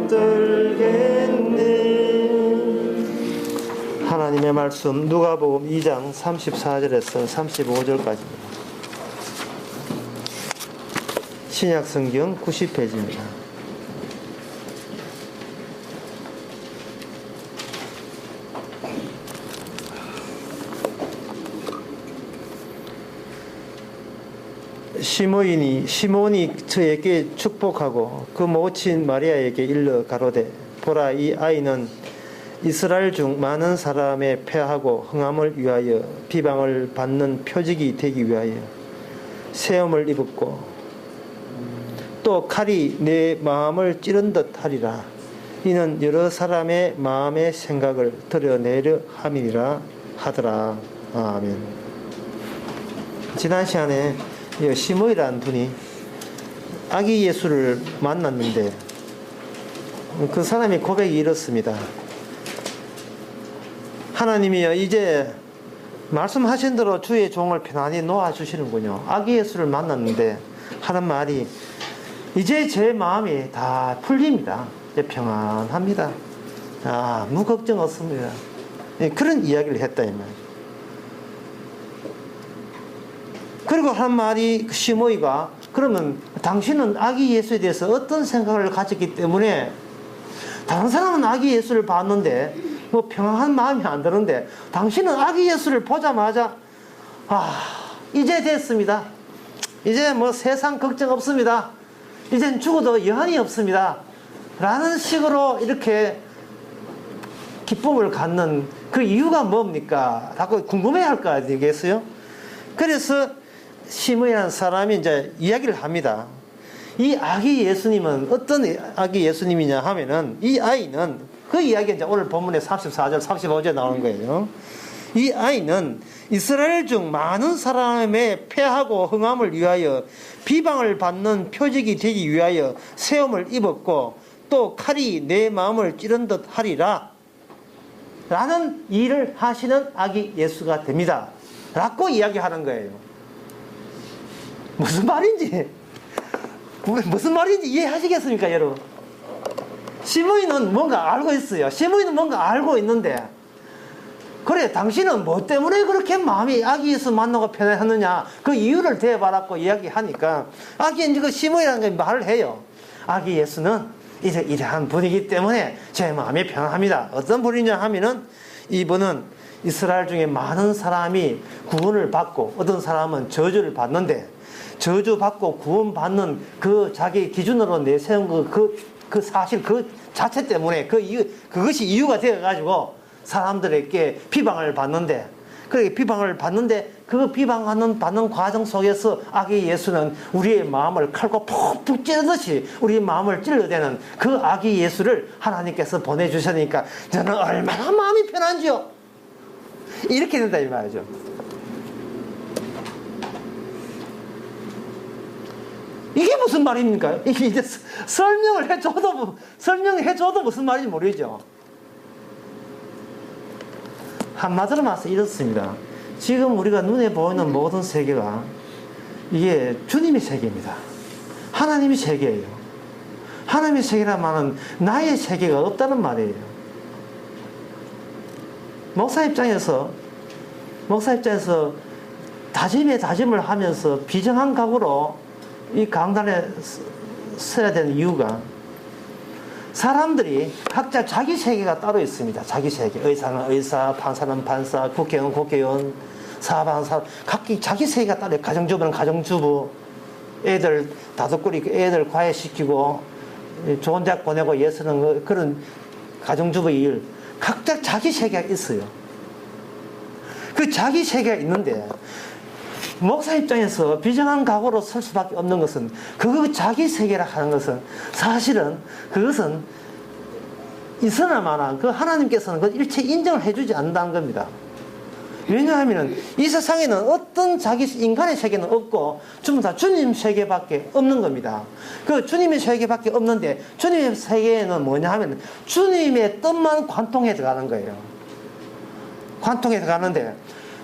떨겠네. 하나님의 말씀 누가복음 2장 34절에서 35절까지입니다. 신약성경 90페이지입니다. 시몬이 저에게 축복하고 그 모친 마리아에게 일러 가로되 보라, 이 아이는 이스라엘 중 많은 사람의 폐하고 흥함을 위하여 비방을 받는 표적이 되기 위하여 세움을 입었고 또 칼이 내 마음을 찌른 듯 하리라. 이는 여러 사람의 마음의 생각을 드러내려 함이라 하더라. 아멘. 지난 시간에 시몬이라는 분이 아기 예수를 만났는데 그 사람의 고백이 이렇습니다. 하나님이여, 이제 말씀하신 대로 주의 종을 편안히 놓아주시는군요. 아기 예수를 만났는데 하는 말이 이제 제 마음이 다 풀립니다. 이제 평안합니다. 아무 걱정 없습니다. 그런 이야기를 했다 이 말이에요. 그리고 한 말이 시몬이가 그러면 당신은 아기 예수에 대해서 어떤 생각을 가졌기 때문에 다른 사람은 아기 예수를 봤는데 뭐 평안한 마음이 안 드는데 당신은 아기 예수를 보자마자 이제 됐습니다. 이제 뭐 세상 걱정 없습니다. 이젠 죽어도 여한이 없습니다. 라는 식으로 이렇게 기쁨을 갖는 그 이유가 뭡니까? 자꾸 궁금해할 거 아니겠어요? 그래서 시몬이라는 사람이 이제 이야기를 합니다. 이 아기 예수님은 어떤 아기 예수님이냐 하면은 이 아이는 그 이야기가 이제 오늘 본문에 34절, 35절에 나오는 거예요. 이 아이는 이스라엘 중 많은 사람의 폐하고 흥함을 위하여 비방을 받는 표적이 되기 위하여 세움을 입었고 또 칼이 내 마음을 찌른 듯 하리라. 라는 일을 하시는 아기 예수가 됩니다. 라고 이야기하는 거예요. 무슨 말인지 이해하시겠습니까, 여러분? 시몬이는 뭔가 알고 있어요. 시몬이는 뭔가 알고 있는데, 그래, 당신은 뭐 때문에 그렇게 마음이 아기 예수 만나고 편안했느냐, 그 이유를 대봐라고 이야기하니까, 그 시몬이라는 게 말을 해요. 아기 예수는 이제 이러한 분이기 때문에 제 마음이 편안합니다. 어떤 분이냐 하면은, 이분은 이스라엘 중에 많은 사람이 구원을 받고, 어떤 사람은 저주를 받는데, 저주받고 구원받는 그 자기 기준으로 내세운 그 사실 그 자체 때문에 그것이 이유가 되어가지고 사람들에게 비방을 받는데, 그렇게 비방을 받는데 그 받는 과정 속에서 아기 예수는 우리의 마음을 칼과 푹푹 찌르듯이 우리의 마음을 찔러대는 그 아기 예수를 하나님께서 보내주시니까 저는 얼마나 마음이 편한지요. 이렇게 된다 이 말이죠. 이게 무슨 말입니까? 이게 이제 설명해줘도 무슨 말인지 모르죠. 한마디로 말해서 이렇습니다. 지금 우리가 눈에 보이는 모든 세계가 이게 주님의 세계입니다. 하나님의 세계예요. 하나님의 세계란 말은 나의 세계가 없다는 말이에요. 목사 입장에서 다짐을 하면서 비정한 각오로 이 강단에 서야 되는 이유가, 사람들이 각자 자기 세계가 따로 있습니다. 자기 세계. 의사는 의사, 판사는 판사, 국회의원은 국회의원, 사업하는 사람, 각기 자기 세계가 따로 있어요. 가정주부는 가정주부, 애들 다독거리 애들 과외시키고 좋은 대학 보내고 예수는 그런 가정주부 일, 각자 자기 세계가 있어요. 그 자기 세계가 있는데 목사 입장에서 비정한 각오로 설 수밖에 없는 것은, 그 자기 세계라 하는 것은 사실은 그것은 있으나마나 그 하나님께서는 그 일체 인정을 해주지 않는다는 겁니다. 왜냐하면 이 세상에는 어떤 인간의 세계는 없고 전부 다 주님 세계밖에 없는 겁니다. 그 주님의 세계밖에 없는데, 주님의 세계는 뭐냐 하면 주님의 뜻만 관통해 들어가는 거예요. 관통해 들어가는데,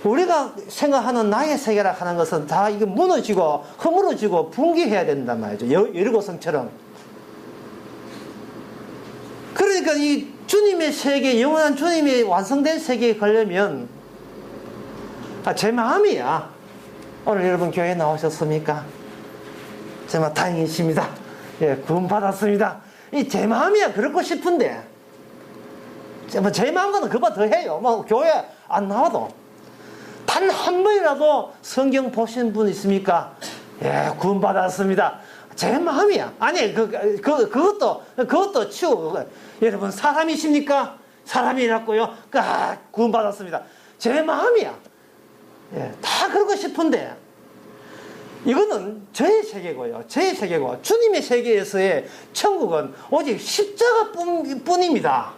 우리가 생각하는 나의 세계라 하는 것은 다 이게 무너지고 허물어지고 붕괴해야 된단 말이죠. 여리고성처럼. 그러니까 이 주님의 세계, 영원한 주님의 완성된 세계에 가려면, 제 마음이야. 오늘 여러분 교회 나오셨습니까? 정말 다행이십니다. 예, 구원 받았습니다. 이 제 마음이야. 그렇고 싶은데, 제 마음과는 그보다 더 해요. 뭐 교회 안 나와도 단 한 번이라도 성경 보신 분 있습니까? 예, 구원 받았습니다. 제 마음이야. 아니, 그것도 치우고, 여러분 사람이십니까? 사람이라고요. 구원 받았습니다. 제 마음이야. 예, 다 그러고 싶은데, 이거는 저의 세계고요. 제 세계고, 주님의 세계에서의 천국은 오직 십자가 뿐입니다.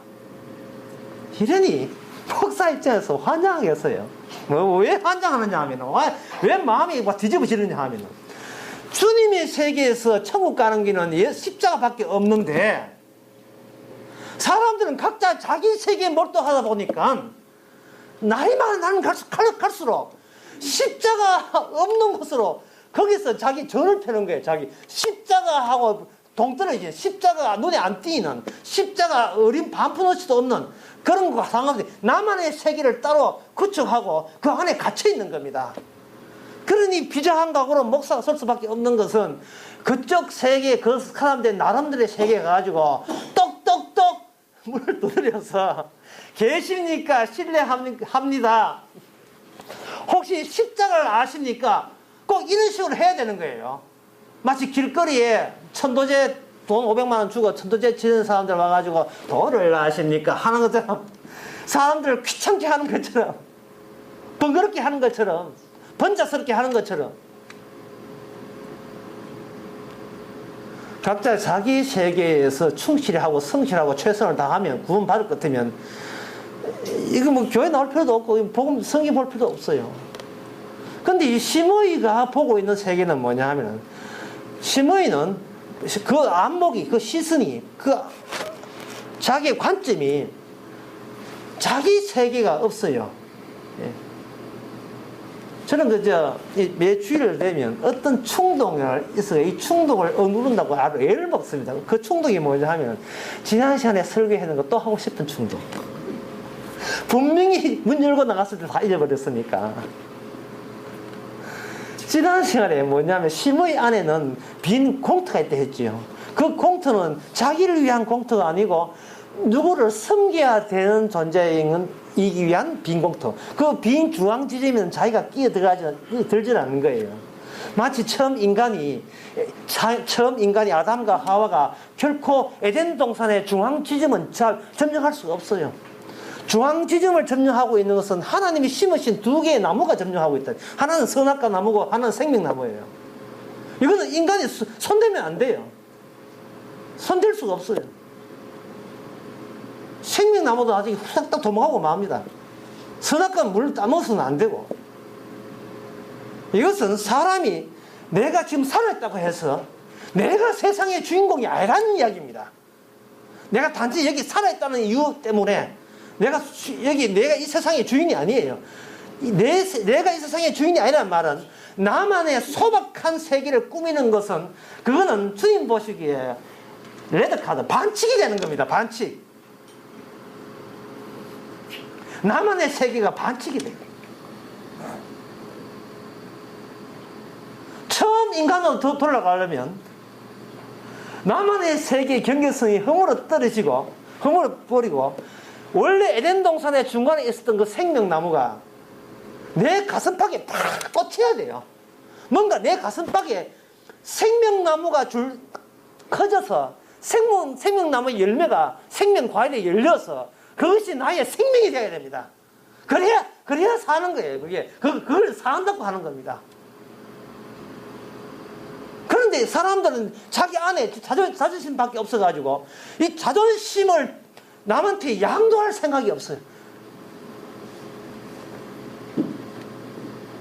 이러니 목사 입장에서 환장하겠어요. 왜 환장하느냐 하면, 왜 마음이 뒤집어지느냐 하면, 주님의 세계에서 천국 가는 길은 십자가밖에 없는데, 사람들은 각자 자기 세계에 몰두하다 보니까 나이 많은 나는 갈수록 십자가 없는 곳으로 거기서 자기 전을 펴는 거예요. 자기 십자가하고 동떨어진, 십자가가 눈에 안 띄는, 십자가 어린 반푼어치도 없는 그런 것과 상관없이 나만의 세계를 따로 구축하고 그 안에 갇혀 있는 겁니다. 그러니 비장한 각오로 목사가 설 수밖에 없는 것은 그쪽 세계, 그 사람들 나름대로의 세계에 가지고 똑똑똑 문을 두드려서 계십니까? 신뢰합니다. 혹시 십자가를 아십니까? 꼭 이런 식으로 해야 되는 거예요. 마치 길거리에 천도제 돈 500만 원 주고 천도제 치는 사람들 와가지고 도를 아십니까? 하는 것처럼, 사람들을 귀찮게 하는 것처럼, 번거롭게 하는 것처럼, 번잡스럽게 하는 것처럼, 각자 자기 세계에서 충실하고 성실하고 최선을 다하면 구원받을 것 같으면, 이거 뭐 교회 나올 필요도 없고 복음 성경 볼 필요도 없어요. 근데 이 시므이가 보고 있는 세계는 뭐냐 하면, 시므이는 그 안목이, 그 시선이, 그 자기의 관점이 자기 세계가 없어요. 예. 저는 매 주일을 되면 어떤 충동이 있어요. 이 충동을 억누른다고 아주 애를 먹습니다. 그 충동이 뭐냐 하면, 지난 시간에 설교했는 거 또 하고 싶은 충동. 분명히 문 열고 나갔을 때 다 잊어버렸으니까. 지난 시간에 뭐냐면, 시므이 안에는 빈 공터가 있다 했지요. 그 공터는 자기를 위한 공터가 아니고 누구를 섬겨야 되는 존재이기 위한 빈 공터. 그 빈 중앙 지점에는 자기가 끼어들질 않는 거예요. 마치 처음 인간이 아담과 하와가 결코 에덴 동산의 중앙 지점은 점령할 수가 없어요. 중앙 지점을 점령하고 있는 것은 하나님이 심으신 두 개의 나무가 점령하고 있다. 하나는 선악과 나무고 하나는 생명나무예요. 이거는 인간이 손대면 안 돼요. 손댈 수가 없어요. 생명나무도 아직 후딱딱 도망하고 맙니다. 선악과 물을 따먹어서는 안 되고. 이것은 사람이 내가 지금 살아있다고 해서 내가 세상의 주인공이 아니라는 이야기입니다. 내가 단지 여기 살아있다는 이유 때문에 내가 이 세상의 주인이 아니에요. 내가 이 세상의 주인이 아니란 말은, 나만의 소박한 세계를 꾸미는 것은, 그거는 주님 보시기에 레드카드, 반칙이 되는 겁니다. 반칙. 나만의 세계가 반칙이 돼요. 처음 인간으로 돌아가려면 나만의 세계의 경계성이 허물어 떨어지고 허물어 버리고, 원래 에덴 동산의 중간에 있었던 그 생명나무가 내 가슴팍에 팍 꽂혀야 돼요. 뭔가 내 가슴팍에 생명나무가 커져서 생명나무 열매가 생명과일에 열려서 그것이 나의 생명이 되어야 됩니다. 그래야 사는 거예요. 그걸 산다고 하는 겁니다. 그런데 사람들은 자기 안에 자존심밖에 없어가지고 이 자존심을 남한테 양도할 생각이 없어요.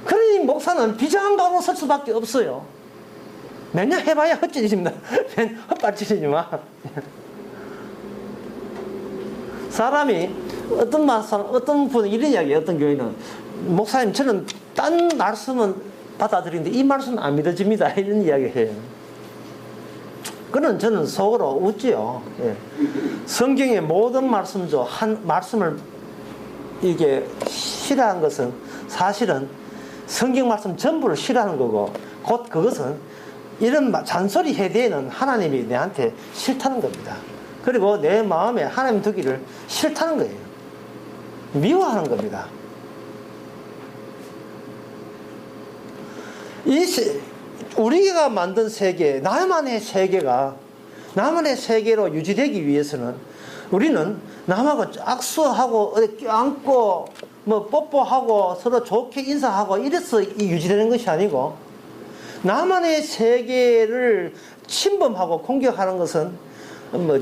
그러니 목사는 비장한 각오로 설 수밖에 없어요. 몇 년 해봐야 헛짓입니다. 헛발짓이지만. 사람이 어떤 분은 이런 이야기예요. 어떤 교회는, 목사님 저는 딴 말씀은 받아들이는데 이 말씀은 안 믿어집니다. 이런 이야기해요. 그는 저는 속으로 웃지요. 예. 성경의 모든 말씀도 한 말씀을 이게 싫어하는 것은 사실은 성경 말씀 전부를 싫어하는 거고, 곧 그것은 이런 잔소리 해대에는 하나님이 내한테 싫다는 겁니다. 그리고 내 마음에 하나님 두기를 싫다는 거예요. 미워하는 겁니다. 우리가 만든 세계, 나만의 세계가 나만의 세계로 유지되기 위해서는 우리는 남하고 악수하고 껴안고 뭐 뽀뽀하고 서로 좋게 인사하고 이래서 유지되는 것이 아니고, 나만의 세계를 침범하고 공격하는 것은 뭐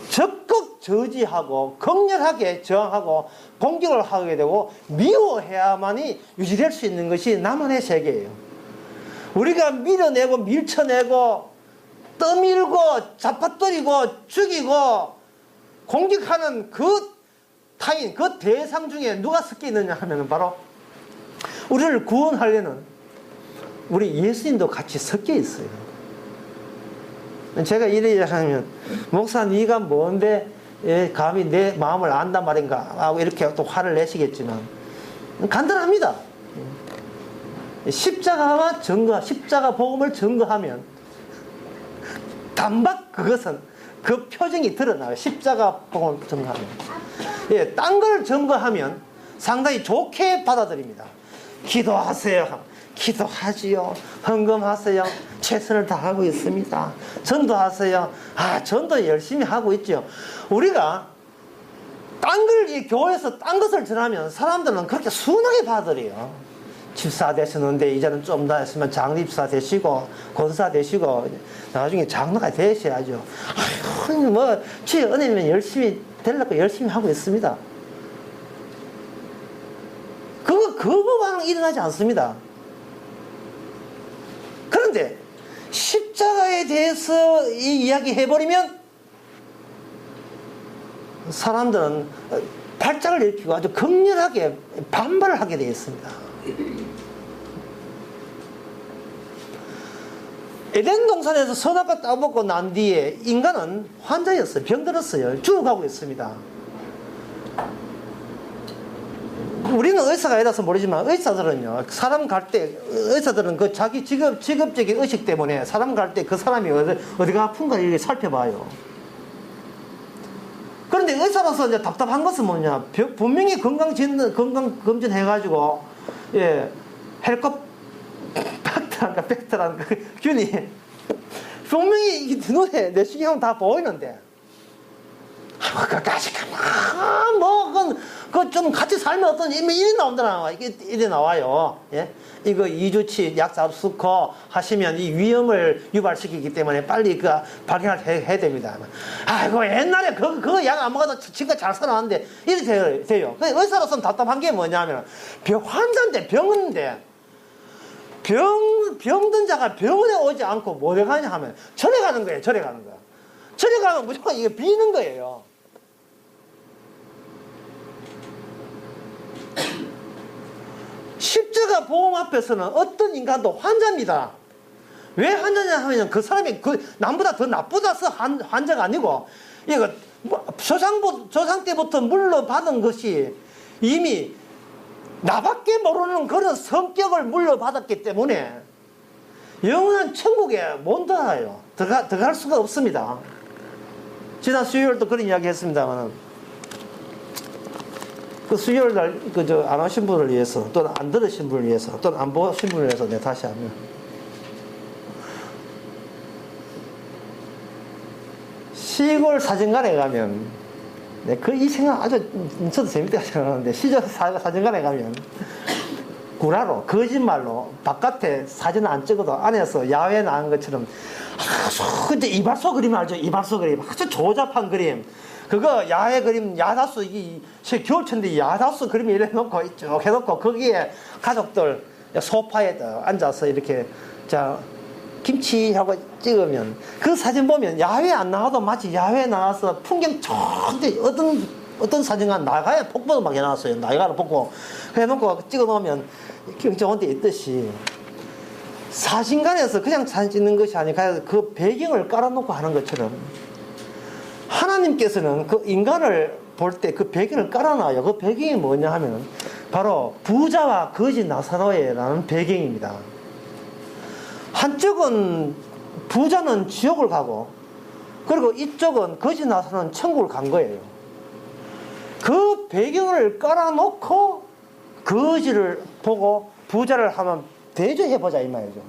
적극 저지하고 강렬하게 저항하고 공격을 하게 되고 미워해야만이 유지될 수 있는 것이 나만의 세계예요. 우리가 밀어내고 밀쳐내고 떠밀고 잡아뜨리고 죽이고 공격하는 그 타인, 그 대상 중에 누가 섞여 있느냐 하면 바로 우리를 구원하려는 우리 예수님도 같이 섞여 있어요. 제가 이래 하면, 목사 네가 뭔데 감히 내 마음을 안단 말인가 하고 이렇게 또 화를 내시겠지만, 간단합니다. 십자가와 증거, 십자가 복음을 증거하면 단박 그것은 그 표정이 드러나요. 십자가 복음을 증거하면. 예, 딴 걸 증거하면 상당히 좋게 받아들입니다. 기도하세요. 기도하지요. 헌금하세요. 최선을 다하고 있습니다. 전도하세요. 전도 열심히 하고 있죠. 우리가 딴 걸, 이 교회에서 딴 것을 전하면 사람들은 그렇게 순하게 받아들여요. 집사 되셨는데 이제는 좀 더 했으면 장집사 되시고 권사 되시고 나중에 장로가 되셔야죠. 아이고, 뭐 주의 은혜면 열심히 되려고 열심히 하고 있습니다. 그거 반응 일어나지 않습니다. 그런데 십자가에 대해서 이 이야기 해버리면 사람들은 발작을 일으키고 아주 격렬하게 반발을 하게 되어 있습니다. 에덴 동산에서 선악과 따먹고 난 뒤에 인간은 환자였어요. 병들었어요. 죽어가고 있습니다. 우리는 의사가 아니라서 모르지만 의사들은요, 사람 갈 때 의사들은 그 자기 직업적인 의식 때문에 사람 갈 때 그 사람이 어디가 아픈가 이렇게 살펴봐요. 그런데 의사로서 이제 답답한 것은 뭐냐, 분명히 건강 검진 해가지고 헬코팩터라는 그 균이 분명히 눈에 내시경은 다 보이는데, 그까지 가만 그 좀 같이 살면 어떤 일이 나온다. 이게 나와요. 예? 이거 이주치 약 잡수고 하시면 이 위험을 유발시키기 때문에 빨리 그 발견을 해야 됩니다. 아이고, 옛날에 그거 약 안 먹어도 지금까지 잘 살아왔는데 이렇게 돼요. 의사로서는 답답한 게 뭐냐면, 환자인데 병인데 병든 자가 병원에 오지 않고 뭐에 가냐 하면 절에 가는 거예요. 절에 가는 거야. 절에 가면 무조건 이게 비는 거예요. 십자가 복음 앞에서는 어떤 인간도 환자입니다. 왜 환자냐 하면 그 사람이 남보다 더 나쁘다서 환자가 아니고, 이거 조상 때부터 물려받은 것이 이미 나밖에 모르는 그런 성격을 물려받았기 때문에 영원한 천국에 못 들어가요. 들어갈 수가 없습니다. 지난 수요일도 그런 이야기 했습니다만, 그 수요일 날 안 오신 분을 위해서, 또는 안 들으신 분을 위해서, 또는 안 보신 분을 위해서 내가 다시 하면, 시골 사진관에 가면, 이 생각 아주 저도 재밌게 생각하는데, 시골 사진관에 가면 구라로, 거짓말로 바깥에 사진 안 찍어도 안에서 야외 나온 것처럼 근데 이발소 그림 알죠? 이발소 그림 아주 조잡한 그림, 그거 야외 그림, 야자수, 겨울철인데 야자수 그림 이래 놓고 쭉 해놓고 거기에 가족들 소파에 앉아서 이렇게 김치하고 찍으면, 그 사진 보면 야외 안 나와도 마치 야외에 나와서 풍경 좋은데 어떤 사진관 나가야 폭포도 막 해놨어요. 나가라 폭포 해놓고 찍어놓으면 경치 좋은 데 있듯이, 사진관에서 그냥 사진 찍는 것이 아니라 그 배경을 깔아놓고 하는 것처럼 하나님께서는 그 인간을 볼 때 그 배경을 깔아놔요. 그 배경이 뭐냐 하면 바로 부자와 거지 나사로라는 배경입니다. 한쪽은 부자는 지옥을 가고, 그리고 이쪽은 거지 나사로는 천국을 간 거예요. 그 배경을 깔아놓고 거지를 보고 부자를 한번 대조해보자 이 말이죠.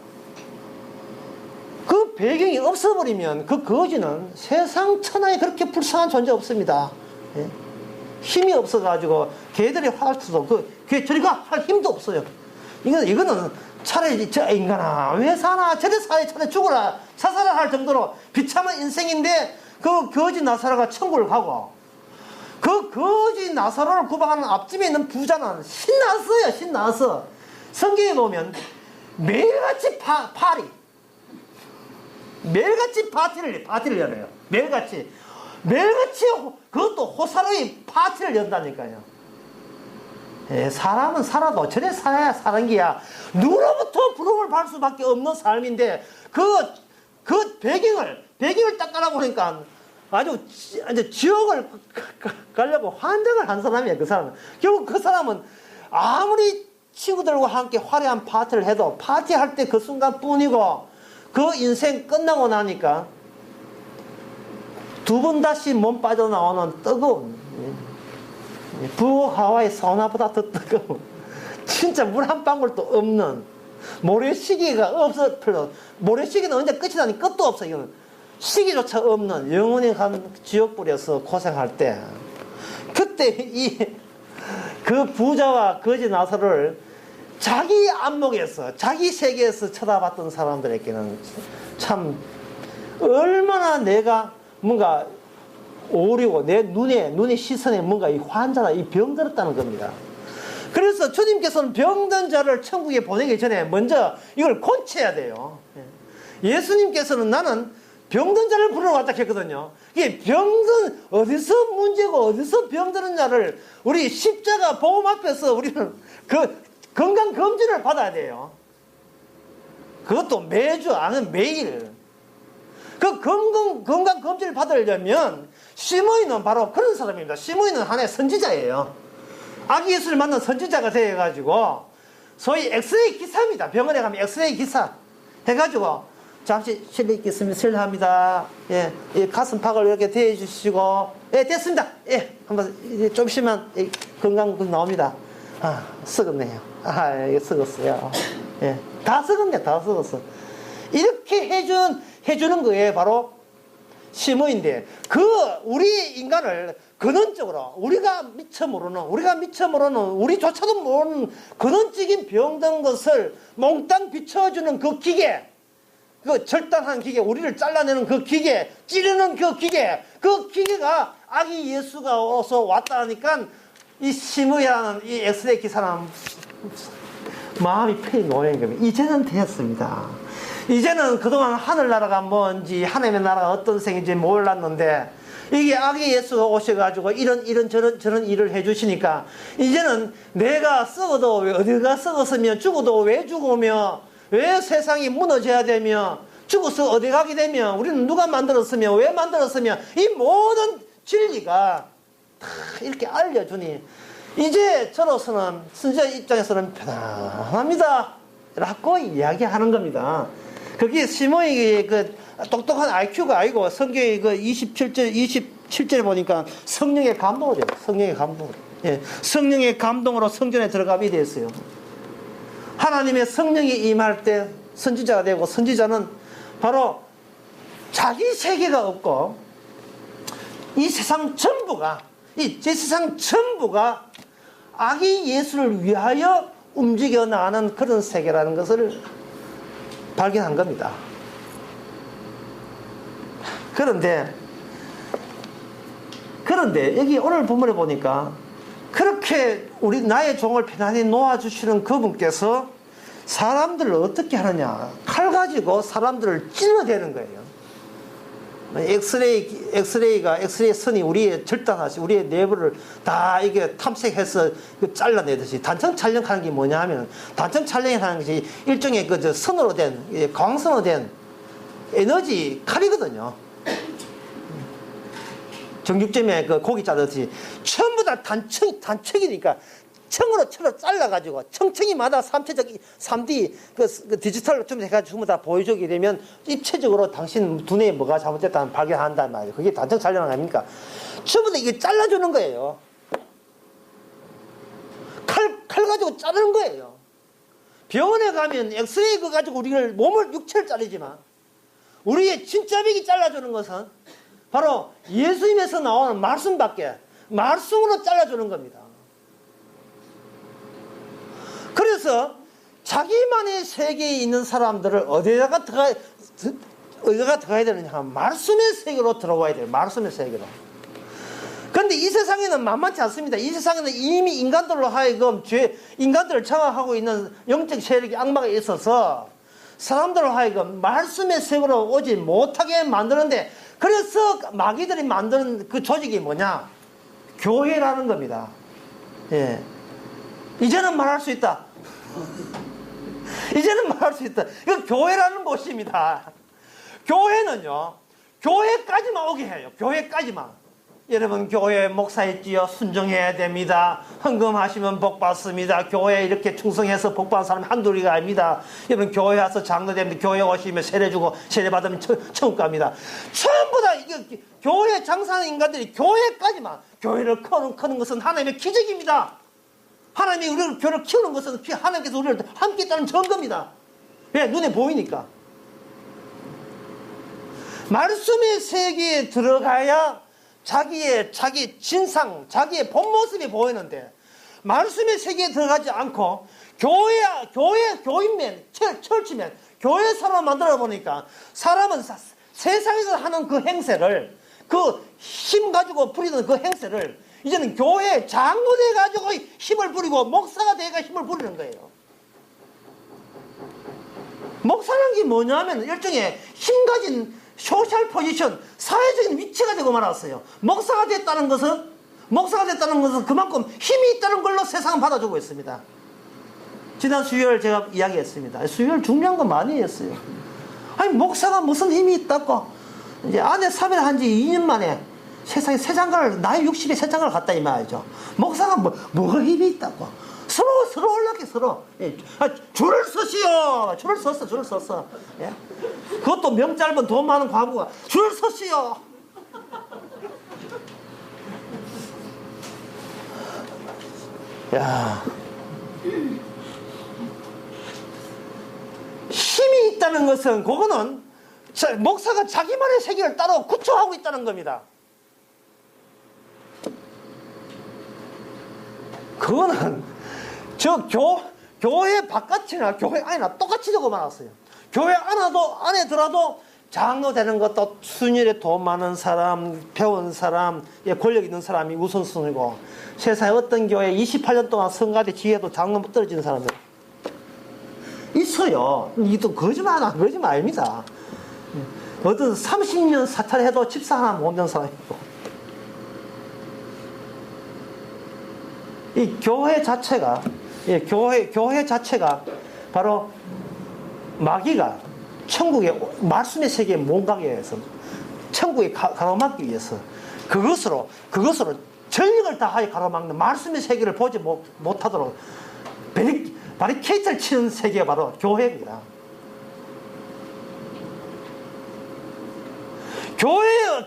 그 배경이 없어버리면 그 거지는 세상 천하에 그렇게 불쌍한 존재 없습니다. 예? 힘이 없어가지고 개들이 할 수도 그 저리가 할 힘도 없어요. 이거는 차라리 저 인간아 왜 사나 저래 사야 차라리 죽어라 자살을 할 정도로 비참한 인생인데 그 거지 나사로가 천국을 가고, 그 거지 나사로를 구박하는 앞집에 있는 부자는 신났어요. 신났어. 성경에 보면 매일같이 매일같이 파티를 열어요. 매일같이 그것도 호사로이 파티를 연다니까요. 예, 사람은 살아도 저래 살아야 사는 게야. 누구로부터 부름을 받을 수밖에 없는 삶인데 그 배경을 딱 깔아보니까 아주 지옥을 가려고 환장을 한 사람이에요. 그 사람은 결국 그 사람은 아무리 친구들과 함께 화려한 파티를 해도 파티할 때 그 순간뿐이고, 그 인생 끝나고 나니까 두 번 다시 몸 빠져나오는 뜨거운 부하와의 사우나보다 더 뜨거운, 진짜 물 한 방울도 없는, 모래시계가 없어. 모래시계는 언제 끝이 나니 끝도 없어. 이거는 시기조차 없는 영원히 간 지옥불에서 고생할 때, 그때 그 부자와 거지 나사로를 자기 안목에서 자기 세계에서 쳐다봤던 사람들에게는 참 얼마나 내가 뭔가 오리고 내 눈의 시선에 뭔가 이 환자나 이 병들었다는 겁니다. 그래서 주님께서는 병든 자를 천국에 보내기 전에 먼저 이걸 고쳐야 돼요. 예수님께서는 나는 병든 자를 부르러 왔다 했거든요. 이게 병든, 어디서 문제고 어디서 병드느냐를 우리 십자가 복음 앞에서 우리는 그 건강검진을 받아야 돼요. 그것도 매주, 아니면 매일. 그 건강검진을 받으려면 시므이는 바로 그런 사람입니다. 시므이는 하나의 선지자예요. 아기 예수를 만난 선지자가 되어가지고 소위 엑스레이 기사입니다. 병원에 가면 엑스레이 기사 해가지고 잠시 실례 있겠습니다. 실례합니다. 예, 가슴팍을 이렇게 대주시고, 예, 됐습니다. 예, 한번 좀 쉬면 건강 나옵니다. 아, 썩었네요. 아, 이게 썩었어요. 예, 다 썩었네, 다 썩었어. 이렇게 해주는 거에 바로 심어인데, 우리 인간을 근원적으로 우리가 미처 모르는 우리조차도 모르는 근원적인 병든 것을 몽땅 비춰주는 그 기계, 그 절단한 기계, 우리를 잘라내는 그 기계, 찌르는 그 기계가 아기 예수가 어서 왔다니까 이 시므야는 이 엑스레이 기사는 마음이 편히 놓인 겁니다. 이제는 되었습니다. 이제는 그동안 하늘나라가 뭔지 하나님의 나라가 어떤 생인지 몰랐는데 이게 아기 예수가 오셔가지고 이런 저런 일을 해주시니까 이제는 내가 썩어도 왜 어디가 썩었으며 죽어도 왜 죽으며 왜 세상이 무너져야 되며 죽어서 어디 가게 되며 우리는 누가 만들었으며 왜 만들었으며 이 모든 진리가 다 이렇게 알려주니 이제 저로서는 선지자 입장에서는 편안합니다 라고 이야기하는 겁니다. 그게 시몬이 그 똑똑한 IQ가 아니고 성경의 그 27절에 보니까 성령의 감동을 해요. 성령의 감동. 예. 성령의 감동으로 성전에 들어가게 되었어요. 하나님의 성령이 임할 때 선지자가 되고, 선지자는 바로 자기 세계가 없고 이 세상 전부가 아기 예수를 위하여 움직여 나가는 그런 세계라는 것을 발견한 겁니다. 그런데 여기 오늘 본문에 보니까 그렇게 나의 종을 편안히 놓아주시는 그분께서 사람들을 어떻게 하느냐, 칼 가지고 사람들을 찔러대는 거예요. 엑스레이 선이 우리의 절단하시, 우리의 내부를 다 이게 탐색해서 잘라내듯이 단청 촬영하는 게 뭐냐 하면, 단청 촬영하는 것이 일종의 선으로 된, 광선으로 된 에너지 칼이거든요. 정육점에 그 고기 자르듯이 전부 다 단청이니까 청으로 쳐서 잘라가지고 청청이마다 3D 그 디지털로 좀 해가지고 전부 다 보여주게 되면 입체적으로 당신 두뇌에 뭐가 잘못됐다는 발견한단 말이에요. 그게 단청 촬영 아닙니까? 전부 다 이게 잘라주는 거예요. 칼 가지고 자르는 거예요. 병원에 가면 엑스레이 그거 가지고 우리를 몸을 육체를 자르지만 우리의 진짜백이 잘라주는 것은 바로 예수님에서 나오는 말씀밖에 말씀으로 잘라주는 겁니다. 그래서 자기만의 세계에 있는 사람들을 어디다가 들어가야 되느냐 하면 말씀의 세계로 들어와야 돼요. 말씀의 세계로. 그런데 이 세상에는 만만치 않습니다. 이 세상에는 이미 인간들로 하여금 인간들을 장악하고 있는 영적 세력이 악마가 있어서 사람들로 하여금 말씀의 세계로 오지 못하게 만드는데, 그래서 마귀들이 만드는 그 조직이 뭐냐? 교회라는 겁니다. 예. 이제는 말할 수 있다. 이제는 말할 수 있다. 이건 교회라는 곳입니다. 교회는요, 교회까지만 오게 해요. 교회까지만. 여러분, 교회 목사했지요? 순종해야 됩니다. 헌금하시면 복 받습니다. 교회에 이렇게 충성해서 복 받는 사람이 한둘이가 아닙니다. 여러분, 교회 와서 장로됩니다. 교회 오시면 세례 주고 세례 받으면 천국 갑니다. 전부 다 이게 교회 장사하는 인간들이 교회까지만. 교회를 크는 것은 하나님의 기적입니다. 하나님이 우리를 교회를 키우는 것은 하나님께서 우리를 함께 있다는 증거입니다. 왜? 눈에 보이니까. 말씀의 세계에 들어가야 자기 진상, 자기의 본 모습이 보이는데, 말씀의 세계에 들어가지 않고 교인맨, 철치맨, 교회 사람을 만들어 보니까 사람은 세상에서 하는 그 행세를, 그 힘 가지고 부리는 그 행세를 이제는 교회 장로 돼 가지고 힘을 부리고 목사가 돼가 힘을 부리는 거예요. 목사라는 게 뭐냐면 일종의 힘 가진 소셜 포지션, 사회적인 위치가 되고 말았어요. 목사가 됐다는 것은 그만큼 힘이 있다는 걸로 세상은 받아주고 있습니다. 지난 수요일 제가 이야기했습니다. 수요일 중요한 거 많이 했어요. 아니, 목사가 무슨 힘이 있다고. 이제 아내 사별을 한 지 2년 만에 세상에 새 장가를, 나이 60에 새 장가를 갔다 이 말이죠. 목사가 뭐가 힘이 있다고. 서로 올라게 서로. 예. 줄을 서시오. 줄을 섰어. 예. 그것도 명 짧은 돈 많은 과부가 줄을 서시오. 야, 힘이 있다는 것은 그거는 목사가 자기만의 세계를 따로 구축하고 있다는 겁니다. 그거는 교회 바깥이나 교회 안이나 똑같이 적어놨어요. 교회 안에 들어도 장로 되는 것도 순위에 돈 많은 사람, 배운 사람, 권력 있는 사람이 우선순위고, 세상에 어떤 교회 28년 동안 성가대 지혜도 장로 못 떨어지는 사람들 있어요. 이도 거짓말 아닙니다. 어떤 30년 사찰해도 집사 하나 못 낸 사람이 있고. 이 교회 자체가, 교회 자체가 바로 마귀가 천국의 말씀의 세계에 못 가게 해서, 천국에 가로막기 위해서 그것으로 전력을 다하여 가로막는 말씀의 세계를 보지 못하도록 바리케이트를 치는 세계가 바로 교회입니다.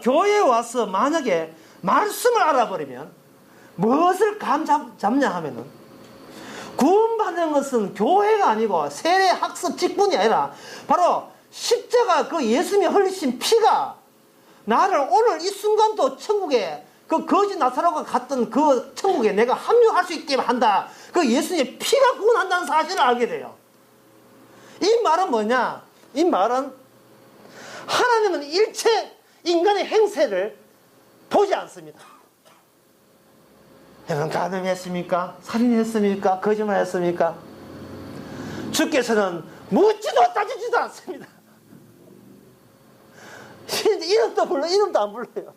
교회에 와서 만약에 말씀을 알아버리면 무엇을 잡냐 하면은, 구원받는 것은 교회가 아니고 세례 학습 직분이 아니라 바로 십자가, 그 예수님이 흘리신 피가 나를 오늘 이 순간도 천국에, 그 거짓 나사로가 갔던 그 천국에 내가 합류할 수 있게 한다. 그 예수님의 피가 구원한다는 사실을 알게 돼요. 이 말은 뭐냐? 이 말은 하나님은 일체 인간의 행세를 보지 않습니다. 여러분, 가늠했습니까? 살인했습니까? 거짓말했습니까? 주께서는 묻지도 따지지도 않습니다. 이름도 안 불러요.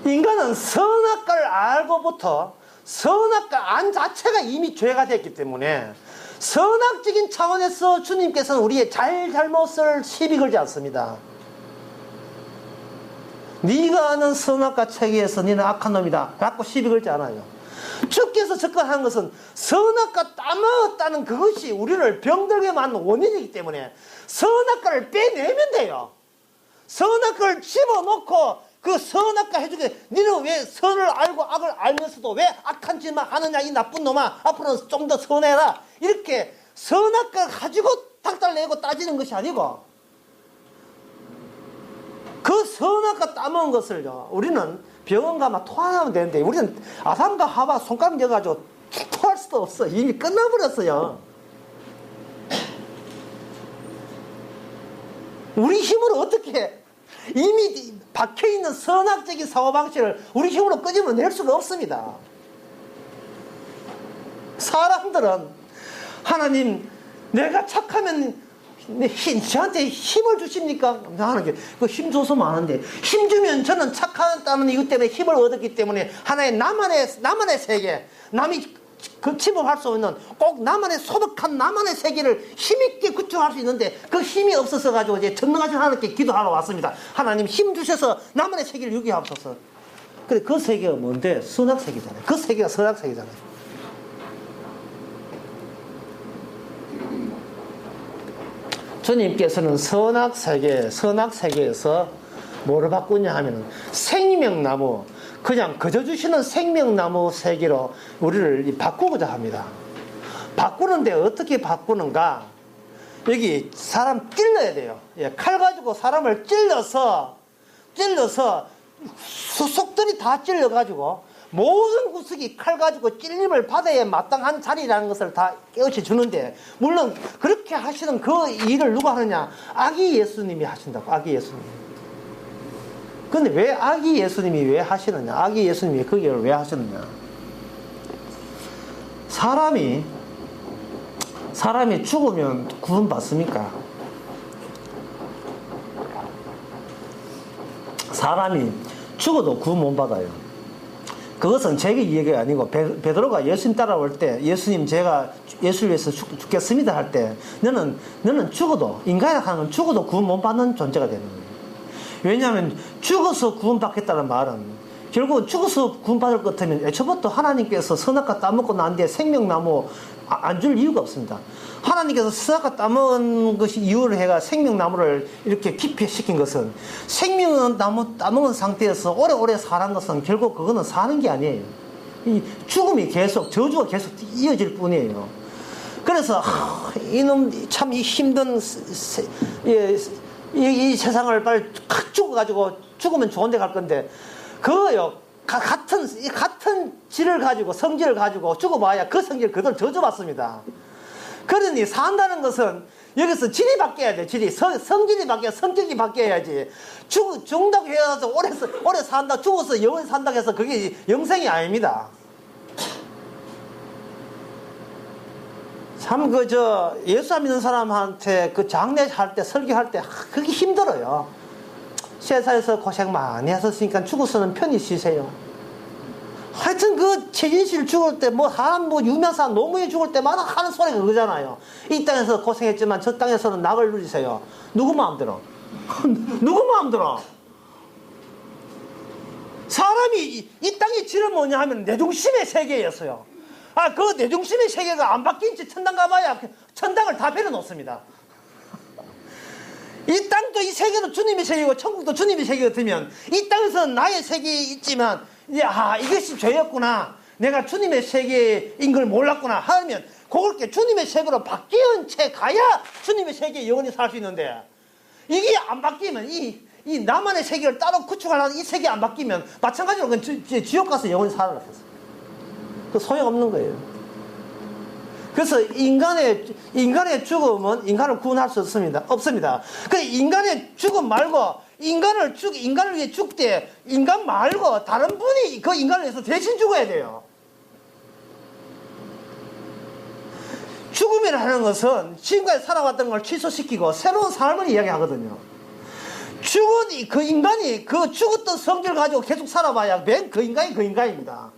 인간은 선악과를 알고부터 선악과 안 자체가 이미 죄가 됐기 때문에 선악적인 차원에서 주님께서는 우리의 잘못을 시비 걸지 않습니다. 네가 아는 선악과 체계에서 너는 악한 놈이다 라고 시비 걸지 않아요. 주께서 접근하는 것은 선악과 따먹었다는 그것이 우리를 병들게 만든 원인이기 때문에 선악과를 빼내면 돼요. 선악과를 집어넣고 그 선악과 해주게, 너는 왜 선을 알고 악을 알면서도 왜 악한 짓만 하느냐 이 나쁜 놈아, 앞으로는 좀 더 선해라, 이렇게 선악과를 가지고 닥달내고 따지는 것이 아니고 그 선악과 따먹은 것을요 우리는 병원 가면 토하면 되는데 우리는 아담과 하와 손가락 넣어가지고 토할 수도 없어. 이미 끝나버렸어요. 우리 힘으로 어떻게 이미 박혀있는 선악적인 사고방식을 우리 힘으로 끄집어낼 수가 없습니다. 사람들은 하나님 내가 착하면 저한테 힘을 주십니까? 하는 게 그 힘 줘서 많은데, 힘 주면 저는 착하다는 이것 때문에 힘을 얻었기 때문에 하나의 나만의 세계, 남이 그 침범할 수 없는 꼭 나만의 소박한 나만의 세계를 힘있게 구축할 수 있는데 그 힘이 없어서 가지고 이제 전능하신 하나님께 기도하러 왔습니다. 하나님 힘 주셔서 나만의 세계를 유기하옵소서. 그래, 그 세계가 뭔데? 선악 세계잖아요. 그 세계가 선악 세계잖아요. 주님께서는 선악 세계에서 뭐를 바꾸냐 하면은 생명나무, 그냥 그저 주시는 생명나무 세계로 우리를 바꾸고자 합니다. 바꾸는데 어떻게 바꾸는가? 여기 사람 찔러야 돼요. 예, 칼 가지고 사람을 찔러서 속들이 다 찔러가지고 모든 구석이 칼 가지고 찔림을 받아야 마땅한 자리라는 것을 다 깨우쳐 주는데, 물론 그렇게 하시는 그 일을 누가 하느냐? 아기 예수님이 하신다고. 아기 예수님. 근데 왜 아기 예수님이 왜 하시느냐? 아기 예수님이 그 일을 왜 하시느냐? 사람이 죽으면 구원 받습니까? 사람이 죽어도 구원 못 받아요. 그것은 제게 이야기가 아니고 베드로가 예수님 따라올 때, 예수님 제가 예수를 위해서 죽겠습니다 할 때, 너는 죽어도, 인간이 하는 건 죽어도 구원 못 받는 존재가 되는 거예요. 왜냐하면 죽어서 구원 받겠다는 말은 결국 죽어서 구원 받을 것 같으면 애초부터 하나님께서 선악과 따먹고 난 뒤에 생명나무 안 줄 이유가 없습니다. 하나님께서 선악과 따먹은 것이 이유를 해가 생명나무를 이렇게 기피시킨 것은, 생명나무 따먹은 상태에서 오래오래 사는 것은 결국 그거는 사는 게 아니에요. 이 죽음이 계속, 저주가 계속 이어질 뿐이에요. 그래서 이놈 참 이 힘든 이 세상을 빨리 칵 죽어가지고 죽으면 좋은 데 갈 건데, 그거요 같은 질을 가지고 성질을 가지고 죽어봐야 그 성질 그대로 저주받습니다. 그러니 산다는 것은 여기서 질이 바뀌어야 돼. 질이 성질이 바뀌어야, 성격이 바뀌어야지. 죽는다고 해서 오래 산다, 죽어서 영원히 산다고 해서 그게 영생이 아닙니다. 참 예수 안 믿는 사람한테 그 장례할 때, 설교할 때 그게 힘들어요. 세상에서 고생 많이 하셨으니까 죽어서는 편히 쉬세요. 하여튼 그 최진실 죽을 때 사람 유명한 사람 노무현 죽을 때마다 하는 소리가 그거잖아요. 이 땅에서 고생했지만 저 땅에서는 낙을 누리세요. 누구 마음대로? 누구 마음대로? 사람이 이 땅의 질은 뭐냐 하면 내중심의 세계였어요. 그 내중심의 세계가 안 바뀐 채 천당 가봐야 천당을 다 베려놓습니다. 이 땅도 이 세계도 주님의 세계고 천국도 주님의 세계 같으면 이 땅에서는 나의 세계에 있지만 이제 이것이 죄였구나, 내가 주님의 세계인 걸 몰랐구나 하면 그렇게 주님의 세계로 바뀌은 채 가야 주님의 세계에 영원히 살 수 있는데, 이게 안 바뀌면 이 나만의 세계를 따로 구축하려는 이 세계 안 바뀌면 마찬가지로 그건 지옥 가서 영원히 살아라 했어요. 그 소용없는 거예요. 그래서 인간의 죽음은 인간을 구원할 수 없습니다. 그 인간의 죽음 말고 인간을 위해 죽되, 인간 말고 다른 분이 그 인간을 위해서 대신 죽어야 돼요. 죽음이라는 것은 지금까지 살아왔던 걸 취소시키고 새로운 삶을 이야기하거든요. 죽은 그 인간이 그 죽었던 성질을 가지고 계속 살아봐야 맨 그 인간이 그 인간입니다.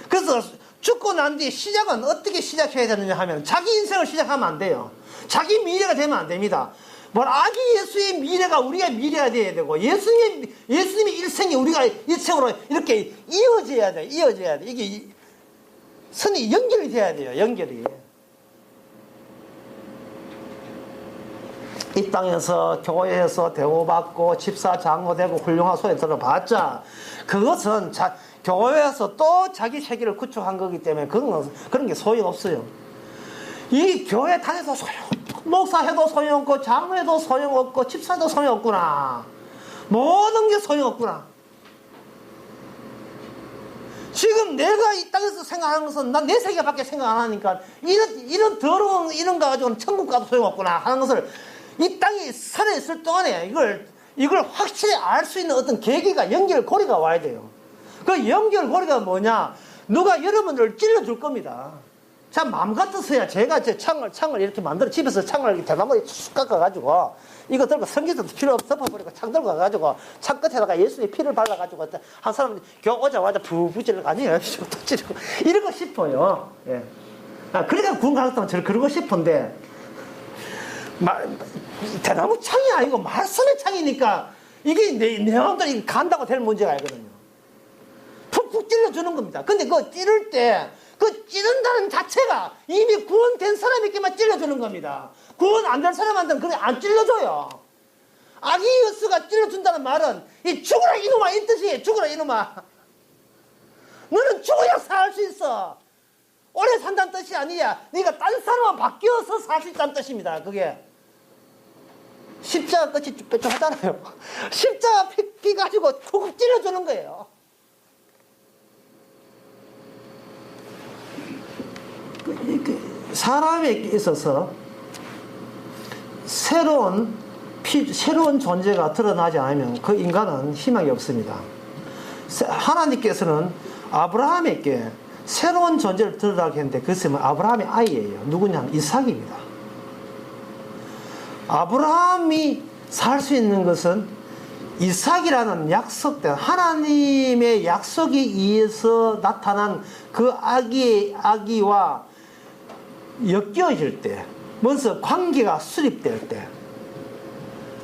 그래서 죽고 난 뒤에 시작은 어떻게 시작해야 되느냐 하면 자기 인생을 시작하면 안 돼요. 자기 미래가 되면 안 됩니다. 아기 예수의 미래가 우리가 미래가 돼야 되고 예수님의 일생이 우리가 일생으로 이렇게 이어져야 돼. 이게 선이 연결이 돼야 돼요. 연결이. 이 땅에서 교회에서 대우받고 집사 장로 되고 훌륭한 소리 들어봤자 그것은 교회에서 또 자기 세계를 구축한 거기 때문에 그런 게 소용없어요. 이 교회 다녀서 목사해도 소용없고 장로해도 소용없고 집사도 소용없구나. 모든 게 소용없구나. 지금 내가 이 땅에서 생각하는 것은 난 내 세계밖에 생각 안 하니까 이런 더러운 이런 거 가지고는 천국 가도 소용없구나 하는 것을 이 땅에 살아있을 동안에 이걸 확실히 알 수 있는 어떤 계기가 연결고리가 와야 돼요. 그 연결고리가 뭐냐? 누가 여러분들을 찔러줄 겁니다. 자, 마음 같아서야 제가 창을 이렇게 만들어 집에서 창을 대나무에 쑥 깎아가지고 이거 들고 성기도 필요 없어 덮어버리고 창 들고 가가지고 창 끝에다가 예수의 피를 발라가지고 한 사람 오자마자 부부 찔러가지고 또 찌르고 이러고 싶어요. 예. 그러니까 구원 가능성은 저를 그러고 싶은데 대나무 창이 아니고 말씀의 창이니까 이게 내 마음대로 간다고 될 문제가 아니거든요. 푹푹 찔러주는 겁니다. 근데 그거 찌를 때 그 찌른다는 자체가 이미 구원된 사람에게만 찔러주는 겁니다. 구원 안 된 사람한테는 그래 안 찔러줘요. 아기 예수가 찔러준다는 말은 이 죽으라 이놈아 이 뜻이에요. 죽으라 이놈아. 너는 죽어야 살 수 있어. 오래 산다는 뜻이 아니야. 네가 딴 사람과 바뀌어서 살 수 있다는 뜻입니다. 그게 십자가 끝이 뾰족하잖아요. 십자가 피 가지고 푹 찔러주는 거예요. 사람에 있어서 새로운 존재가 드러나지 않으면 그 인간은 희망이 없습니다. 하나님께서는 아브라함에게 새로운 존재를 드러나게 했는데 그것은 아브라함의 아이예요. 누구냐면 이삭입니다. 아브라함이 살 수 있는 것은 이삭이라는 약속된 하나님의 약속에 의해서 나타난 그 아기와 엮여질 때, 먼저 관계가 수립될 때,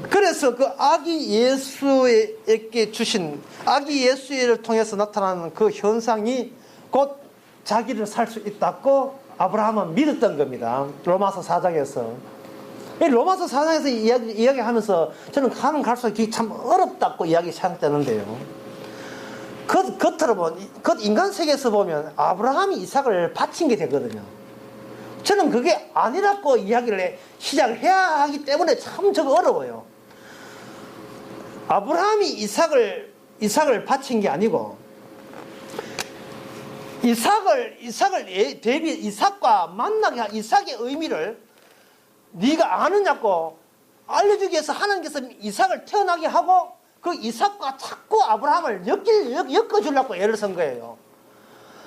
그래서 그 아기 예수에게 주신 아기 예수를 통해서 나타나는 그 현상이 곧 자기를 살 수 있다고 아브라함은 믿었던 겁니다. 로마서 4장에서. 로마서 4장에서 이야기하면서 저는 가면 갈수록 참 어렵다고 이야기 시작되는데요. 겉으로 보면, 인간 세계에서 보면 아브라함이 이삭을 바친 게 되거든요. 저는 그게 아니라고 이야기를 시작을 해야 하기 때문에 참 저거 어려워요. 아브라함이 이삭을 바친 게 아니고 이삭과 만나게 한 이삭의 의미를 네가 아느냐고 알려주기 위해서 하나님께서 이삭을 태어나게 하고 그 이삭과 자꾸 아브라함을 엮어주려고 애를 쓴 거예요.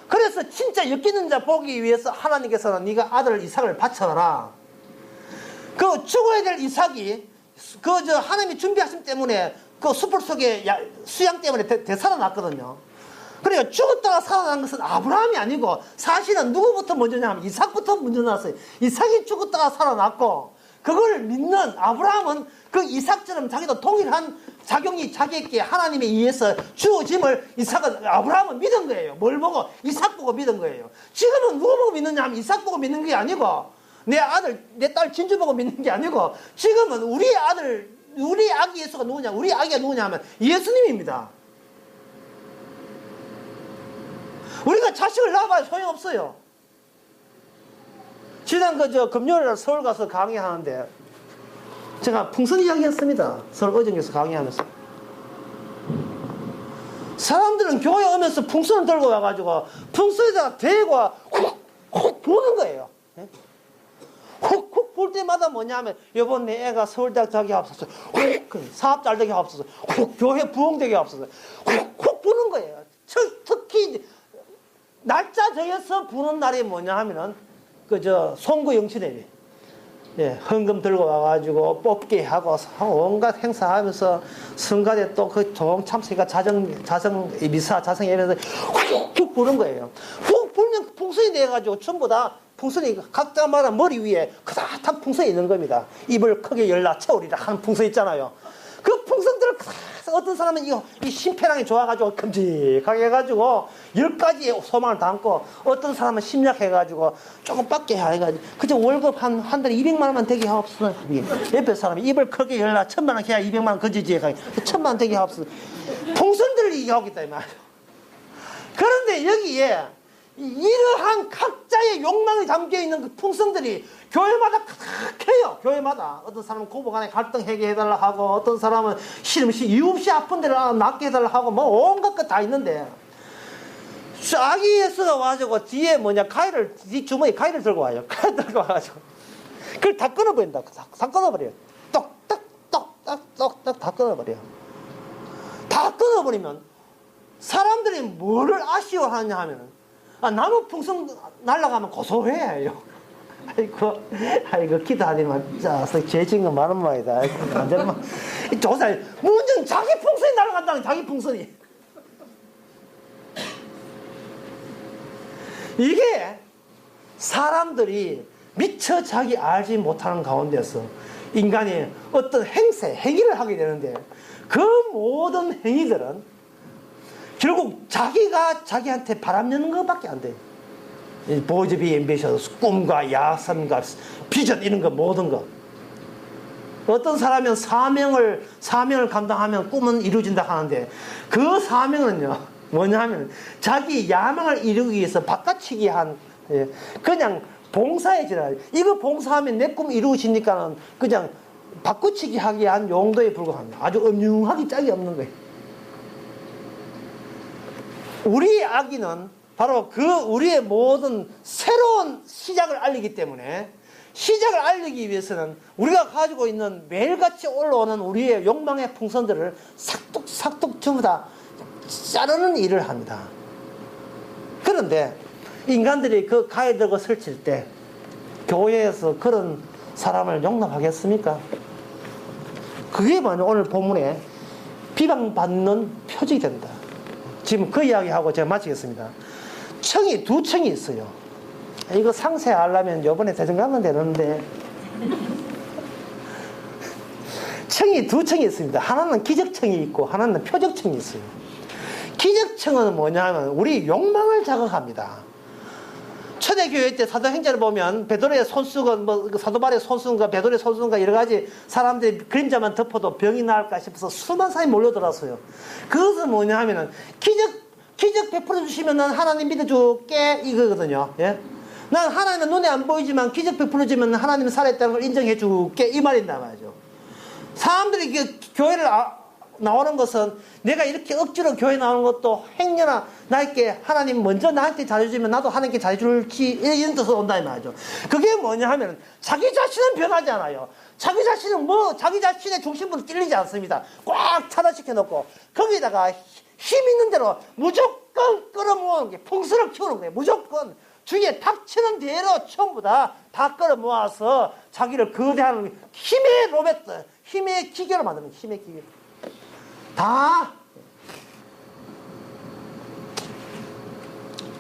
그래서 진짜 엮이는 자 보기 위해서 하나님께서는 네가 아들 이삭을 바쳐라. 그 죽어야 될 이삭이 하나님이 준비하심 때문에 그 숯불 속에 수양 때문에 되살아났거든요. 그러니까 죽었다가 살아난 것은 아브라함이 아니고 사실은 누구부터 먼저냐 하면 이삭부터 먼저 나왔어요. 이삭이 죽었다가 살아났고 그걸 믿는 아브라함은 그 이삭처럼 자기도 동일한 작용이 자기에게 하나님에 의해서 주어짐을 아브라함은 믿은 거예요. 뭘 보고? 이삭 보고 믿은 거예요. 지금은 누구 보고 믿느냐 하면 이삭 보고 믿는 게 아니고 내 딸 진주 보고 믿는 게 아니고 지금은 우리 아기 예수가 누구냐? 우리 아기가 누구냐 하면 예수님입니다. 우리가 자식을 낳아봐야 소용없어요. 지난 금요일날 서울 가서 강의하는데 제가 풍선 이야기했습니다. 서울 어정에서 강의하면서 사람들은 교회 오면서 풍선을 들고 와가지고 풍선에다가 대고 훅 부는 거예요. 훅 불 때마다 뭐냐면 여보 내 애가 서울대학 자기 앞서서 훅 사업 잘 되게 앞서서 훅 교회 부흥되게 앞서서 훅 부는 거예요. 특히 날짜 정해서 부는 날이 뭐냐 하면은 송구 영신회비, 헌금 들고 와가지고 뽑기 하고 온갖 행사하면서 성가대 또 그 종 참새가 자성 미사 자성 예배에서 훅 부는 거예요. 훅 불면 풍선이 돼가지고 전부 다 풍선이 각자마다 머리 위에 그다탄 풍선이 있는 겁니다. 입을 크게 열라 채우리라 하는 풍선 있잖아요. 그 풍선들을 어떤 사람은 이 심폐랑이 좋아가지고 큼직하게 해가지고 10가지의 소망을 담고, 어떤 사람은 심약해가지고 조금밖에 해가지고 그저 월급 한 달에 200만 원만 되게 하옵소서. 옆에 사람이 입을 크게 열라 1000만 원 해야 200만 원 건지지 1000만 원 되게 하옵소서. 풍선들을 얘기하겠다 이 말이에요. 그런데 여기에 이러한 각자의 욕망이 담겨있는 그 풍성들이 교회마다 가득해요. 교회마다. 어떤 사람은 고부간에 갈등 해결해달라 하고, 어떤 사람은 이유 없이 아픈 데를 낫게 해달라 하고, 뭐 온갖 것 다 있는데, 아기 예수가 와가지고 뒤에 뒤 주머니에 가위를 들고 와요. 가위 들고 와가지고 그걸 다 끊어버린다. 다 끊어버려요. 똑딱 다 끊어버려요. 다 끊어버리면 사람들이 뭐를 아쉬워하냐 하면은, 나무 풍선 날아가면 고소해요. 아이고, 기도하니만 짜서 죄진 거 많은 말이다. 완전 조사해. 문제는 자기 풍선이 날아간다는, 자기 풍선이. 이게 사람들이 미처 자기 알지 못하는 가운데서 인간이 어떤 행위를 하게 되는데, 그 모든 행위들은 결국 자기가 자기한테 바람 여는 것밖에 안 돼요. 보즈비 앰비션, 꿈과 야심과 비전, 이런 거, 모든 거. 어떤 사람은 사명을 감당하면 꿈은 이루어진다 하는데, 그 사명은요 뭐냐 하면 자기 야망을 이루기 위해서 바꿔치기 한, 그냥 봉사에 지나, 이거 봉사하면 내 꿈 이루어지니까는 그냥 바꿔치기 하기 위한 용도에 불과합니다. 아주 음흉하기 짝이 없는 거예요. 우리의 악기는 바로 그 우리의 모든 새로운 시작을 알리기 때문에, 시작을 알리기 위해서는 우리가 가지고 있는 매일같이 올라오는 우리의 욕망의 풍선들을 삭둑 전부 다 자르는 일을 합니다. 그런데 인간들이 그 가위 들고 설칠 때 교회에서 그런 사람을 용납하겠습니까? 그게 바로 오늘 본문에 비방받는 표적이 된다. 지금 그 이야기하고 제가 마치겠습니다. 두 층이 있어요. 이거 상세하려면 요번에 대전 가면 되는데, 두 층이 있습니다. 하나는 기적층이 있고 하나는 표적층이 있어요. 기적층은 뭐냐 하면 우리 욕망을 자극합니다. 초대교회 때 사도행전을 보면 베드로의 손수건, 사도발의 손수건과 베드로의 손수건과 여러 가지 사람들이 그림자만 덮어도 병이 나을까 싶어서 수많은 사람이 몰려들었어요. 그것은 뭐냐 하면은 기적 베풀어 주시면 난 하나님 믿어줄게, 이거거든요. 예? 난 하나님은 눈에 안 보이지만 기적 베풀어 주면 하나님은 살아있다는 걸 인정해 줄게, 이 말인단 말이죠. 사람들이 교회를 나오는 것은 내가 이렇게 억지로 교회 나오는 것도 행여나 나에게 하나님 먼저 나한테 잘해주면 나도 하나님께 잘해줄지, 이런 뜻으로 온다 이 말이죠. 그게 뭐냐 하면 자기 자신은 변하지 않아요. 자기 자신은 자기 자신의 중심부로 찔리지 않습니다. 꽉 차단시켜 놓고 거기다가 힘 있는 대로 무조건 끌어모으는 게, 풍수를 키우는 거예요. 무조건 주위에 닥치는 대로 전부 다 끌어모아서 자기를 거대한 힘의 로봇, 힘의 기계로 만드는 거예요. 힘의 기계. 다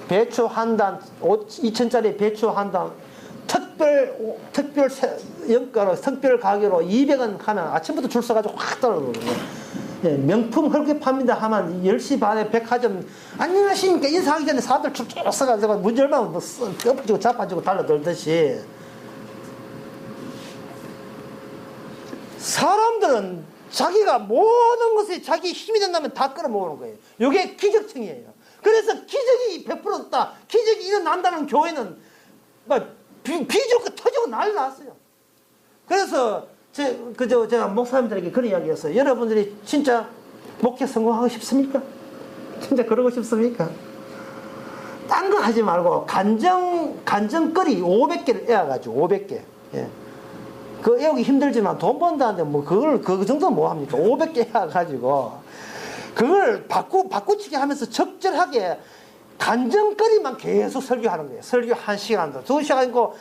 배추 한 단, 2,000짜리 배추 한 단, 특별 연가로, 특별 가격으로 200원 하면 아침부터 줄 서가지고 확 떨어져요. 예, 명품 헐게 팝니다 하면 10시 반에 백화점 안녕하십니까 인사하기 전에 사람들 쭉쭉 써가지고 문 열면 엎어지고 자빠지고 달려들듯이, 사람들은 자기가 모든 것에 자기 힘이 된다면 다 끌어모으는 거예요. 이게 기적층이에요. 그래서 기적이 베풀었다, 기적이 일어난다는 교회는 비주고 터지고 난리 났어요. 그래서 제가 목사님들에게 그런 이야기 했어요. 여러분들이 진짜 목회 성공하고 싶습니까? 진짜 그러고 싶습니까? 딴 거 하지 말고 간정거리 500개를 애워가지고 500개. 예. 그 애우기 힘들지만 돈 번다는데 그 정도는 뭐 합니까? 500개 애워가지고 그걸 바꾸치기 하면서 적절하게 간정거리만 계속 설교하는 거예요. 설교 1시간도 2시간이고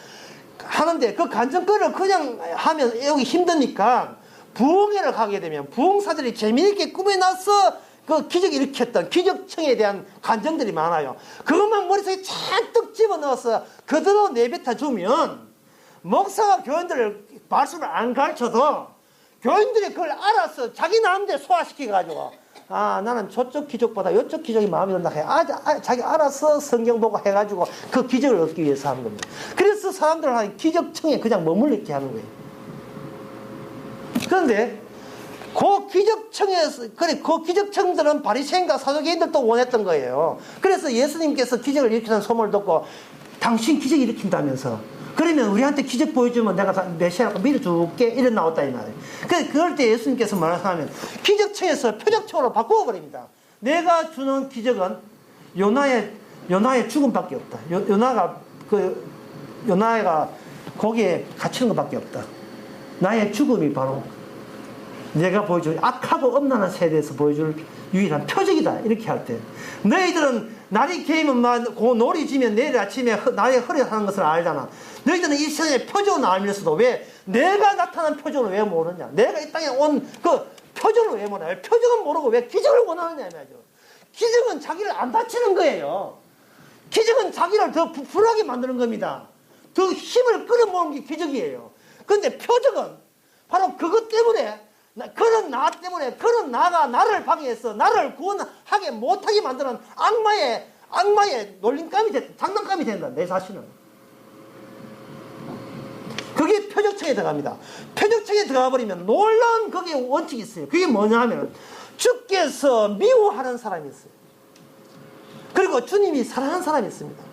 하는데, 그 간정거리를 그냥 하면 애우기 힘드니까 부흥회를 가게 되면 부흥사들이 재미있게 꾸며놨어 그 기적 일으켰던 기적청에 대한 간증들이 많아요. 그것만 머릿속에 잔뜩 집어넣어서 그대로 내뱉어 주면 목사가 교인들을 말씀을 안 가르쳐도 교인들이 그걸 알아서 자기 나름대로 소화시켜가지고 아 나는 저쪽 기적보다 이쪽 기적이 마음에 든다 해. 자기 알아서 성경 보고 해가지고 그 기적을 얻기 위해서 하는 겁니다. 그래서 사람들은 기적청에 그냥 머물게 하는 거예요. 그런데 그 기적청에서 그 기적청들은 바리새인과 사두개인들도 원했던 거예요. 그래서 예수님께서 기적을 일으키는 소문을 듣고 당신 기적 일으킨다면서 그러면 우리한테 기적 보여주면 내가 메시아라고 믿어줄게 이래 나왔다 이 말이에요. 그럴 때 예수님께서 말하면 기적청에서 표적청으로 바꾸어 버립니다. 내가 주는 기적은 요나의 죽음밖에 없다. 요나가 거기에 갇히는 것밖에 없다. 나의 죽음이 바로 내가 보여줄 악하고 엄란한 세대에서 보여줄 유일한 표적이다. 이렇게 할 때 너희들은 날이 개면 그 놀이 지면 내일 아침에 날이 흐려하는 것을 알잖아. 너희들은 이 세상의 표적은 알면서도 왜 내가 나타난 표적을 왜 모르냐? 내가 이 땅에 온 그 표적을 왜 모르냐? 표적은 모르고 왜 기적을 원하느냐 말이죠. 기적은 자기를 안 다치는 거예요. 기적은 자기를 더 부풀하게 만드는 겁니다. 더 힘을 끌어모으는 게 기적이에요. 그런데 표적은 바로 그것 때문에 그런 나 때문에 그런 나가 나를 방해해서 나를 구원하게 못하게 만드는 악마의 놀림감이 장난감이 된다. 내 자신은. 그게 표적청에 들어갑니다. 표적청에 들어가 버리면 놀라운 거기에 원칙이 있어요. 그게 뭐냐 하면 주께서 미워하는 사람이 있어요. 그리고 주님이 사랑하는 사람이 있습니다.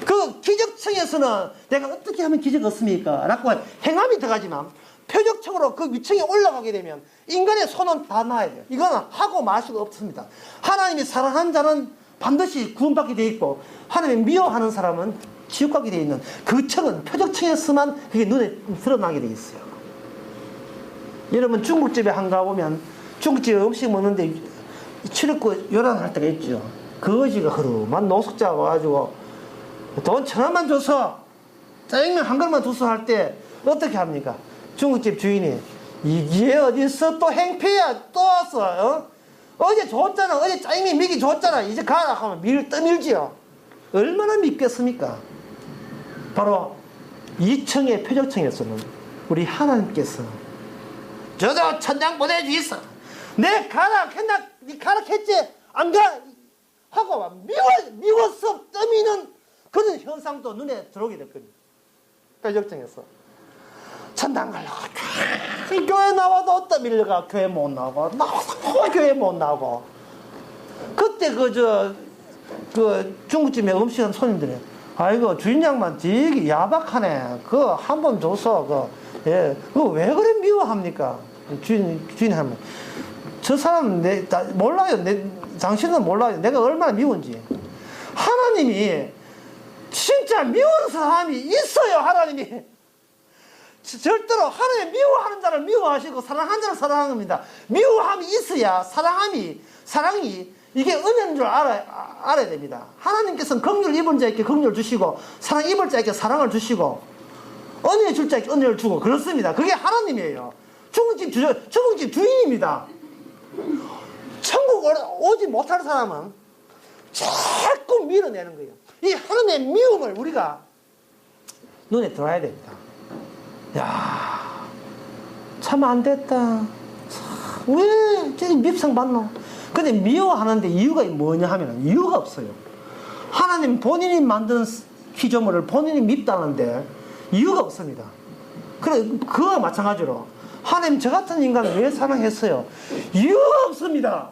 그 기적청에서는 내가 어떻게 하면 기적 얻습니까? 라고 행함이 들어가지만 표적청으로 그 위층에 올라가게 되면 인간의 손은 다 놔야 돼요. 이거는 하고 말 수가 없습니다. 하나님이 사랑하는 자는 반드시 구원받게 돼 있고 하나님이 미워하는 사람은 지옥 가게 돼 있는 그 층은 표적청에서만 그게 눈에 드러나게 돼 있어요. 여러분 중국집에 한가 보면 중국집에 음식 먹는데 출입구 요란할 때가 있죠. 그 어지가 흐름한 노숙자가 와가지고 돈 1,000원만 줘서 짜장면 한 그릇만 줘서 할 때 어떻게 합니까? 중국집 주인이 이게 어딨어 또 행패야 또 왔어 어제 줬잖아 어제 짜장면 미기 줬잖아 이제 가라 하면 밀 떠밀지요. 얼마나 믿겠습니까? 바로 이층의 표적청에서는 우리 하나님께서 저도 천장 보내주겠어 내 가라 했나 니 가라 했지 안 가 하고 막 미워서 떠미는 그런 현상도 눈에 들어오게 될 겁니다. 표적청에서 천당 가려고 교회 나와도 떠밀려가 교회 못 나오고 교회 못 나오고 그때 그 중국집에 음식한 손님들이 아이고 주인 양반 되게 야박하네 그 한 번 줘서 그거 왜 그래 미워합니까? 주인이 하면 저 사람 몰라요 당신은 몰라요 내가 얼마나 미운지. 하나님이 진짜 미워하는 사람이 있어요. 하나님이 절대로 하나님 미워하는 자를 미워하시고 사랑하는 자를 사랑하는 겁니다. 미워함이 있어야 사랑이 이게 은혜인 줄 알아야 됩니다. 하나님께서는 긍휼 입은 자에게 긍휼을 주시고 사랑 입을 자에게 사랑을 주시고 은혜 줄 자에게 은혜를 주고 그렇습니다. 그게 하나님이에요. 중국집 주인입니다. 천국 오지 못할 사람은 자꾸 밀어내는 거예요. 이 하나님의 미움을 우리가 눈에 들어야 됩니다. 야, 참 안 됐다. 왜 저기 밉상 받노? 근데 미워하는데 이유가 뭐냐 하면 이유가 없어요. 하나님 본인이 만든 피조물을 본인이 밉다는데 이유가 없습니다. 그래, 그와 마찬가지로 하나님 저 같은 인간을 왜 사랑했어요? 이유가 없습니다.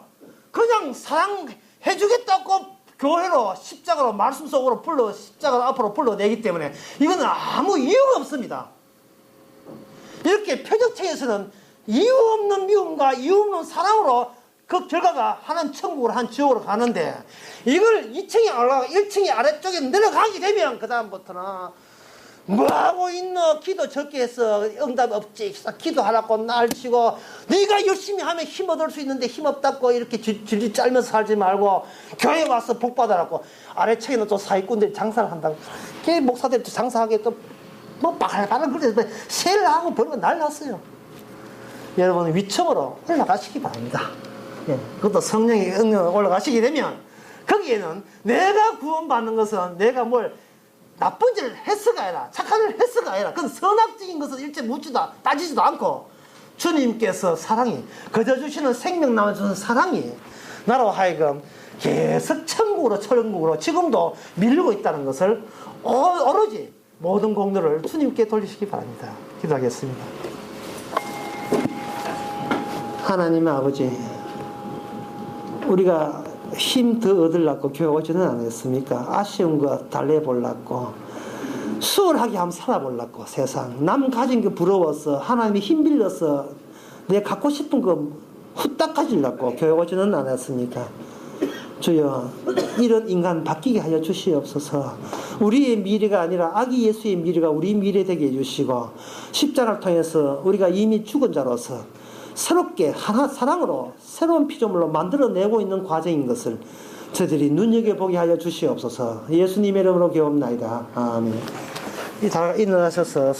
그냥 사랑해주겠다고 교회로 십자가로 말씀 속으로 십자가로 앞으로 불러내기 때문에 이거는 아무 이유가 없습니다. 이렇게 표적청에서는 이유 없는 미움과 이유 없는 사랑으로 그 결과가 하나는 천국으로 한 지옥으로 가는데 이걸 2층에 올라가 1층에 아래쪽에 내려가게 되면 그 다음부터는 뭐하고 있노? 기도 적게 해서 응답 없지. 기도하라고 날치고 네가 열심히 하면 힘 얻을 수 있는데 힘 없다고 이렇게 질질 짤면서 살지 말고 교회 와서 복 받아라고. 아래층에는 또 사기꾼들이 장사를 한다고. 그 목사들이 또 장사하게 또 뭐 바글바글 그래서 세를 하고 버리고 난리 났어요. 여러분 위층으로 올라가시기 바랍니다. 예, 그것도 성령이 응답 올라가시게 되면 거기에는 내가 구원받는 것은 내가 뭘 나쁜 짓을 했어가 아니라 착한 일을 했어가 아니라 그건 선악적인 것을 일체 묻지도 따지지도 않고 주님께서 사랑이 거저 주시는 생명 나눠주는 사랑이 나로 하여금 계속 천국으로 지금도 밀리고 있다는 것을 오로지 모든 공로를 주님께 돌리시기 바랍니다. 기도하겠습니다. 하나님 아버지, 우리가 힘 더 얻으려고 교회 오지는 않았습니까? 아쉬운 거 달래보려고, 수월하게 한번 살아보려고, 세상 남 가진 게 부러워서 하나님이 힘 빌려서 내 갖고 싶은 거 후딱 가지려고 교회 오지는 않았습니까? 주여, 이런 인간 바뀌게 하여 주시옵소서. 우리의 미래가 아니라 아기 예수의 미래가 우리 미래 되게 해주시고, 십자가를 통해서 우리가 이미 죽은 자로서 새롭게 하나 사랑으로 새로운 피조물로 만들어내고 있는 과정인 것을 저들이 눈여겨보게 하여 주시옵소서. 예수님의 이름으로 기도합나이다. 아멘. 일어나셔서